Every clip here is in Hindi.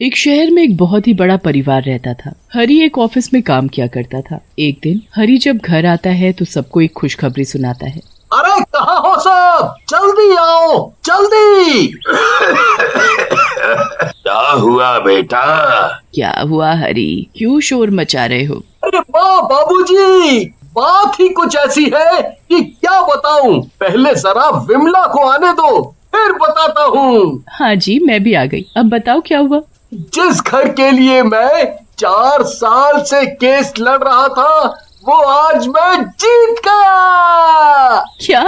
एक शहर में एक बहुत ही बड़ा परिवार रहता था। हरी एक ऑफिस में काम किया करता था। एक दिन हरी जब घर आता है तो सबको एक खुशखबरी सुनाता है। अरे कहाँ हो सब, जल्दी आओ जल्दी। क्या हुआ बेटा? क्या हुआ हरी, क्यों शोर मचा रहे हो? अरे वाह बाबूजी, बात ही कुछ ऐसी है कि क्या बताऊं। पहले जरा विमला को आने दो, फिर बताता हूँ। हाँ जी, मैं भी आ गई। अब बताओ क्या हुआ? जिस घर के लिए मैं 4 साल से केस लड़ रहा था, वो आज मैं जीत गया। क्या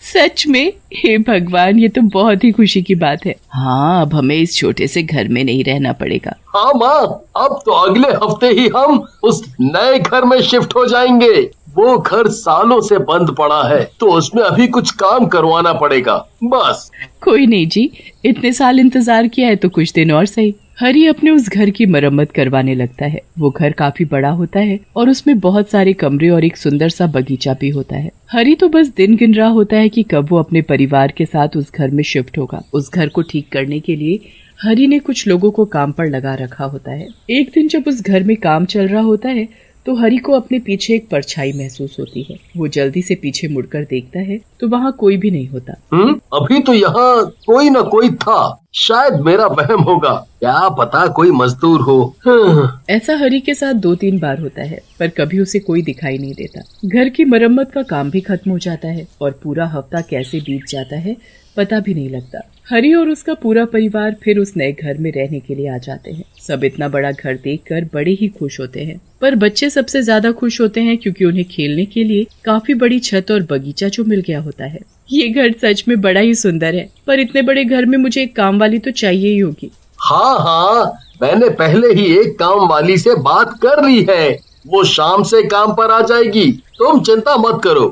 सच में? हे भगवान, ये तो बहुत ही खुशी की बात है। हाँ, अब हमें इस छोटे से घर में नहीं रहना पड़ेगा। हाँ माँ, अब तो अगले हफ्ते ही हम उस नए घर में शिफ्ट हो जाएंगे। वो घर सालों से बंद पड़ा है, तो उसमें अभी कुछ काम करवाना पड़ेगा बस। कोई नहीं जी, इतने साल इंतजार किया है तो कुछ दिन और सही। हरी अपने उस घर की मरम्मत करवाने लगता है। वो घर काफी बड़ा होता है और उसमें बहुत सारे कमरे और एक सुंदर सा बगीचा भी होता है। हरी तो बस दिन गिन रहा होता है कि कब वो अपने परिवार के साथ उस घर में शिफ्ट होगा। उस घर को ठीक करने के लिए हरी ने कुछ लोगों को काम पर लगा रखा होता है। एक दिन जब उस घर में काम चल रहा होता है तो हरी को अपने पीछे एक परछाई महसूस होती है। वो जल्दी से पीछे मुड़कर देखता है तो वहाँ कोई भी नहीं होता। अभी तो यहाँ कोई न कोई था, शायद मेरा वहम होगा, क्या पता कोई मजदूर हो। ऐसा हरी के साथ 2-3 बार होता है, पर कभी उसे कोई दिखाई नहीं देता। घर की मरम्मत का काम भी खत्म हो जाता है और पूरा हफ्ता कैसे बीत जाता है पता भी नहीं लगता। हरी और उसका पूरा परिवार फिर उस नए घर में रहने के लिए आ जाते हैं। सब इतना बड़ा घर देखकर बड़े ही खुश होते हैं, पर बच्चे सबसे ज्यादा खुश होते हैं क्योंकि उन्हें खेलने के लिए काफी बड़ी छत और बगीचा जो मिल गया होता है। ये घर सच में बड़ा ही सुंदर है, पर इतने बड़े घर में मुझे एक काम वाली तो चाहिए ही होगी। हाँ, मैंने पहले ही एक काम वाली से बात कर ली है, वो शाम से काम पर आ जाएगी, तुम चिंता मत करो।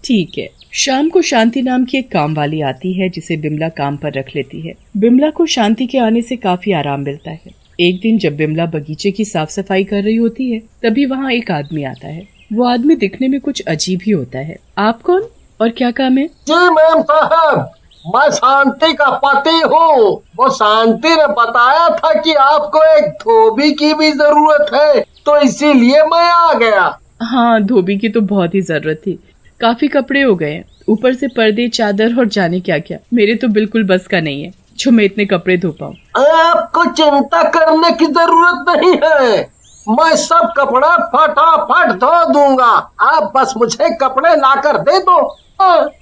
ठीक है। शाम को शांति नाम की एक काम वाली आती है जिसे बिमला काम पर रख लेती है। बिमला को शांति के आने से काफी आराम मिलता है। एक दिन जब बिमला बगीचे की साफ सफाई कर रही होती है तभी वहाँ एक आदमी आता है। वो आदमी दिखने में कुछ अजीब ही होता है। आप कौन और क्या काम है? जी मैम साहब, मैं शांति का पति हूँ। वो शांति ने बताया था कि आपको एक धोबी की भी जरूरत है, तो इसीलिए मैं आ गया। हाँ, धोबी की तो बहुत ही जरूरत थी। काफी कपड़े हो गए हैं, ऊपर से पर्दे, चादर और जाने क्या क्या। मेरे तो बिल्कुल बस का नहीं है जो मैं इतने कपड़े धो पाऊँ। आपको चिंता करने की जरूरत नहीं है, मैं सब कपड़ा फटाफट धो दूंगा। आप बस मुझे कपड़े लाकर दे दो।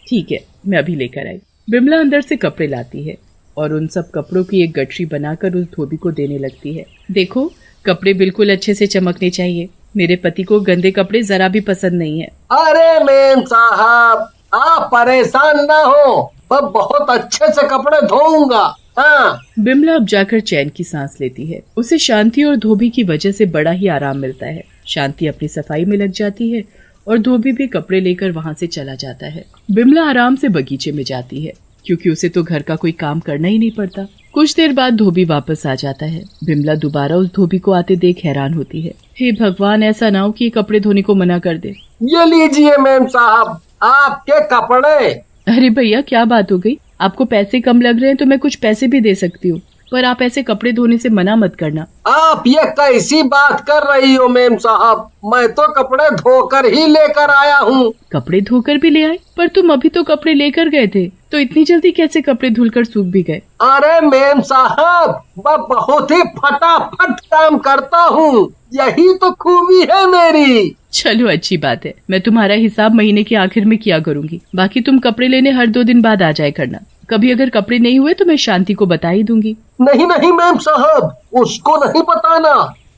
ठीक है, मैं अभी लेकर आई। बिमला अंदर से कपड़े लाती है और उन सब कपड़ों की एक गठरी बनाकर उस धोबी को देने लगती है। देखो, कपड़े बिल्कुल अच्छे से चमकने चाहिए। मेरे पति को गंदे कपड़े जरा भी पसंद नहीं है। अरे मेम साहब, आप परेशान ना हो, मैं बहुत अच्छे से कपड़े धोऊंगा। हाँ। बिमला अब जाकर चैन की सांस लेती है। उसे शांति और धोबी की वजह से बड़ा ही आराम मिलता है। शांति अपनी सफाई में लग जाती है और धोबी भी कपड़े लेकर वहाँ से चला जाता है। बिमला आराम से बगीचे में जाती है क्योंकि उसे तो घर का कोई काम करना ही नहीं पड़ता। कुछ देर बाद धोबी वापस आ जाता है। बिमला दोबारा उस धोबी को आते देख हैरान होती है। हे भगवान, ऐसा ना हो कि कपड़े धोने को मना कर दे। ये लीजिए मेम साहब, आपके कपड़े। अरे भैया, क्या बात हो गई? आपको पैसे कम लग रहे हैं तो मैं कुछ पैसे भी दे सकती हूँ, पर आप ऐसे कपड़े धोने से मना मत करना। आप ये कैसी बात कर रही हो मेम साहब, मैं तो कपड़े धोकर ही लेकर आया हूँ। कपड़े धोकर भी ले आए? पर तुम अभी तो कपड़े लेकर गए थे, तो इतनी जल्दी कैसे कपड़े धुलकर सूख भी गए? अरे मेम साहब, मैं बहुत ही फटाफट काम करता हूँ, यही तो खूबी है मेरी। चलो अच्छी बात है, मैं तुम्हारा हिसाब महीने के आखिर में किया करूँगी। बाकी तुम कपड़े लेने हर 2 दिन बाद आ जाए करना। कभी अगर कपड़े नहीं हुए तो मैं शांति को बता ही दूंगी। नहीं नहीं मेम साहब, उसको नहीं बताना,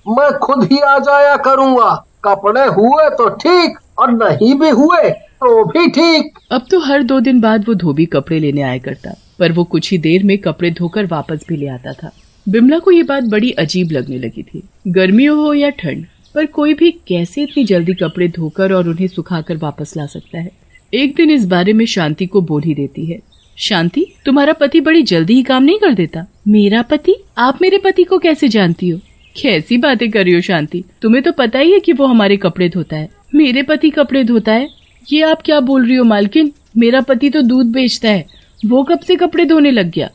मैं खुद ही आ जाया करूँगा। कपड़े हुए तो ठीक, और नहीं भी हुए तो भी ठीक। अब तो हर 2 दिन बाद वो धोबी कपड़े लेने आया करता, पर वो कुछ ही देर में कपड़े धोकर वापस भी ले आता था। बिमला को ये बात बड़ी अजीब लगने लगी थी। गर्मी हो या ठंड, पर कोई भी कैसे इतनी जल्दी कपड़े धोकर और उन्हें सुखाकर वापस ला सकता है। एक दिन इस बारे में शांति को बोल ही देती है। शांति, तुम्हारा पति बड़ी जल्दी ही काम नहीं कर देता? मेरा पति? आप मेरे पति को कैसे जानती हो? कैसी बातें कर रही हो शांति, तुम्हें तो पता ही है कि वो हमारे कपड़े धोता है। मेरे पति कपड़े धोता है? ये आप क्या बोल रही हो मालकिन? मेरा पति तो दूध बेचता है, वो कब से कपड़े धोने लग गया?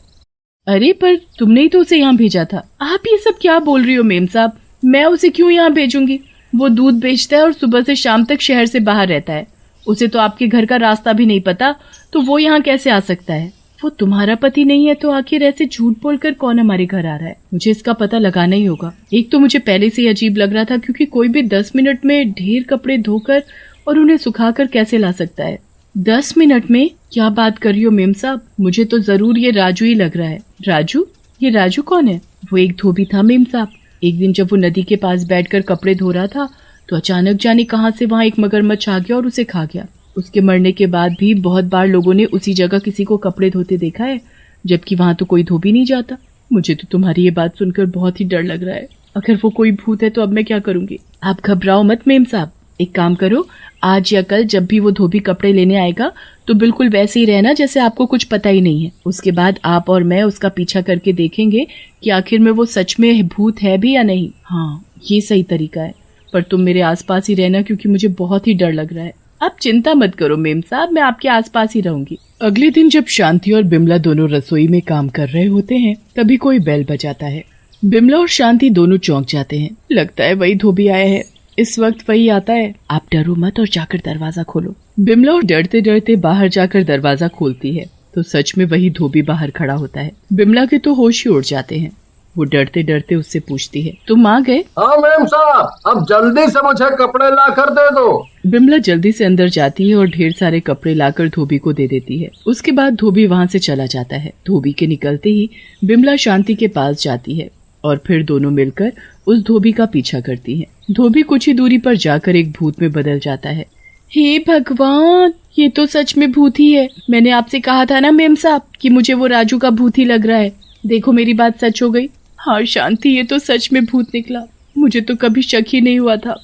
अरे पर तुमने ही तो उसे यहाँ भेजा था। आप ये सब क्या बोल रही हो मेम साहब? मैं उसे क्यों यहाँ भेजूंगी? वो दूध बेचता है और सुबह से शाम तक शहर से बाहर रहता है। उसे तो आपके घर का रास्ता भी नहीं पता, तो वो यहाँ कैसे आ सकता है? वो तुम्हारा पति नहीं है तो आखिर ऐसे झूठ बोलकर कौन हमारे घर आ रहा है? मुझे इसका पता लगाना ही होगा। एक तो मुझे पहले से ही अजीब लग रहा था, क्योंकि कोई भी 10 मिनट में ढेर कपड़े धोकर और उन्हें सुखाकर कैसे ला सकता है? 10 मिनट में? क्या बात कर रही हो मेम साहब? मुझे तो जरूर ये राजू ही लग रहा है। राजू? ये राजू कौन है? वो एक धोबी था मेम साहब। एक दिन जब वो नदी के पास बैठकर कपड़े धो रहा था तो अचानक जाने कहां से वहां एक मगरमच्छ आ गया और उसे खा गया। उसके मरने के बाद भी बहुत बार लोगों ने उसी जगह किसी को कपड़े धोते देखा है, जबकि वहां तो कोई धोबी नहीं जाता। मुझे तो तुम्हारी ये बात सुनकर बहुत ही डर लग रहा है। अगर वो कोई भूत है तो अब मैं क्या करूंगी? आप घबराओ मत मेम साहब। एक काम करो, आज या कल जब भी वो धोबी कपड़े लेने आएगा तो बिल्कुल वैसे ही रहना जैसे आपको कुछ पता ही नहीं है। उसके बाद आप और मैं उसका पीछा करके देखेंगे कि आखिर में वो सच में भूत है भी या नहीं। हाँ, ये सही तरीका है। पर तुम मेरे आसपास ही रहना, क्योंकि मुझे बहुत ही डर लग रहा है। आप चिंता मत करो मेम साहब, मैं आपके आसपास ही रहूंगी। अगले दिन जब शांति और बिमला दोनों रसोई में काम कर रहे होते हैं, तभी कोई बेल बजाता है। बिमला और शांति दोनों चौंक जाते हैं। लगता है वही धोबी आया है। इस वक्त वही आता है। आप डरो मत और जाकर दरवाजा खोलो। बिमला और डरते डरते बाहर जाकर दरवाजा खोलती है तो सच में वही धोबी बाहर खड़ा होता है। बिमला के तो होश ही उड़ जाते हैं। वो डरते डरते उससे पूछती है, तुम आ गए? हाँ मैम साहब, अब जल्दी से मुझे कपड़े ला कर दे दो। बिमला जल्दी से अंदर जाती है और ढेर सारे कपड़े लाकर धोबी को दे देती है। उसके बाद धोबी वहाँ से चला जाता है। धोबी के निकलते ही बिमला शांति के पास जाती है और फिर दोनों मिलकर उस धोबी का पीछा करती है। धोबी कुछ ही दूरी पर जाकर एक भूत में बदल जाता है। हे भगवान, ये तो सच में भूत ही है। मैंने आपसे कहा था ना मेम साहब कि मुझे वो राजू का भूत ही लग रहा है। देखो मेरी बात सच हो गई। हाँ शांति, ये तो सच में भूत निकला। मुझे तो कभी शक ही नहीं हुआ था।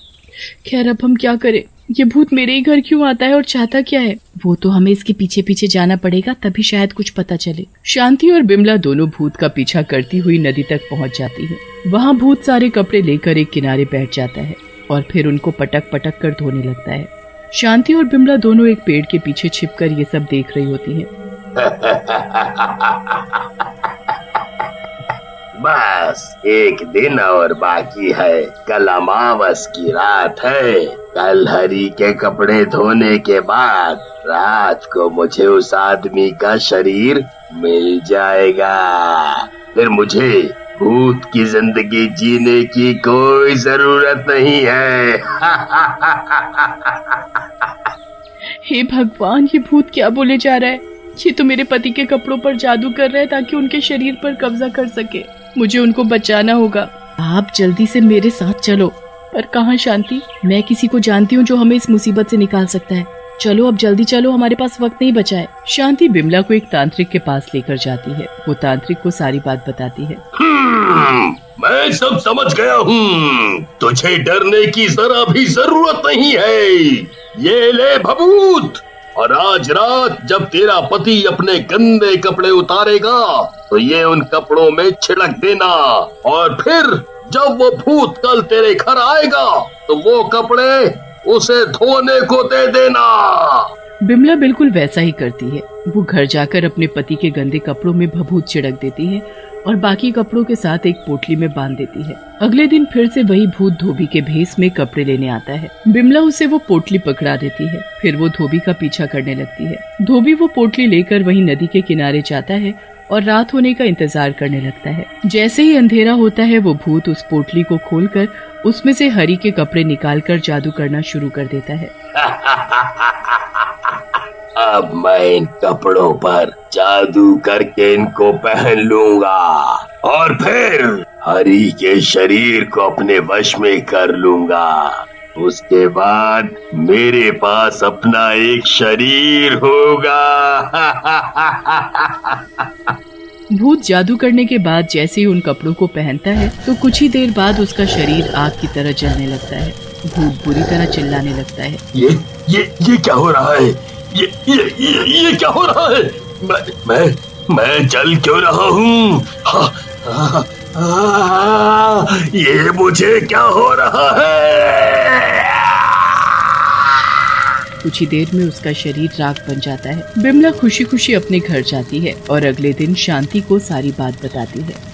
खैर अब हम क्या करें? ये भूत मेरे ही घर क्यों आता है और चाहता क्या है? वो तो हमें इसके पीछे पीछे जाना पड़ेगा, तभी शायद कुछ पता चले। शांति और बिमला दोनों भूत का पीछा करती हुई नदी तक पहुंच जाती है। वहाँ भूत सारे कपड़े लेकर एक किनारे बैठ जाता है और फिर उनको पटक पटक कर धोने लगता है। शांति और बिमला दोनों एक पेड़ के पीछे छिपकर ये सब देख रही होती हैं। बस एक दिन और बाकी है। कल अमावस की रात है। कल हरी के कपड़े धोने के बाद रात को मुझे उस आदमी का शरीर मिल जाएगा। फिर मुझे भूत की जिंदगी जीने की कोई जरूरत नहीं है। हे भगवान, ये भूत क्या बोले जा रहा है? ये तो मेरे पति के कपड़ों पर जादू कर रहा है ताकि उनके शरीर पर कब्जा कर सके। मुझे उनको बचाना होगा। आप जल्दी से मेरे साथ चलो। पर कहाँ शांति? मैं किसी को जानती हूँ जो हमें इस मुसीबत से निकाल सकता है। चलो अब जल्दी चलो, हमारे पास वक्त नहीं बचा है। शांति बिमला को एक तांत्रिक के पास लेकर जाती है। वो तांत्रिक को सारी बात बताती है। मैं सब समझ गया हूँ। तुझे डरने की जरा भी जरूरत नहीं है। ये ले भभूत, और आज रात जब तेरा पति अपने गंदे कपड़े उतारेगा तो ये उन कपड़ों में छिड़क देना, और फिर जब वो भूत कल तेरे घर आएगा तो वो कपड़े उसे धोने को दे देना। बिमला बिल्कुल वैसा ही करती है। वो घर जाकर अपने पति के गंदे कपड़ों में भभूत छिड़क देती है और बाकी कपड़ों के साथ एक पोटली में बांध देती है। अगले दिन फिर से वही भूत धोबी के भेष में कपड़े लेने आता है। बिमला उसे वो पोटली पकड़ा देती है। फिर वो धोबी का पीछा करने लगती है। धोबी वो पोटली लेकर वही नदी के किनारे जाता है और रात होने का इंतजार करने लगता है। जैसे ही अंधेरा होता है वो भूत उस पोटली को खोलकर उसमें से हरी के कपड़े निकालकर जादू करना शुरू कर देता है। अब मैं इन कपड़ों पर जादू करके इनको पहन लूंगा और फिर हरी के शरीर को अपने वश में कर लूंगा। उसके बाद मेरे पास अपना एक शरीर होगा। भूत जादू करने के बाद जैसे ही उन कपड़ों को पहनता है तो कुछ ही देर बाद उसका शरीर आग की तरह जलने लगता है। भूत बुरी तरह चिल्लाने लगता है। ये क्या हो रहा है? ये क्या हो रहा है? मैं जल क्यों रहा हूँ? ये मुझे क्या हो रहा है? कुछ ही देर में उसका शरीर राख बन जाता है। बिमला खुशी खुशी अपने घर जाती है और अगले दिन शांति को सारी बात बताती है।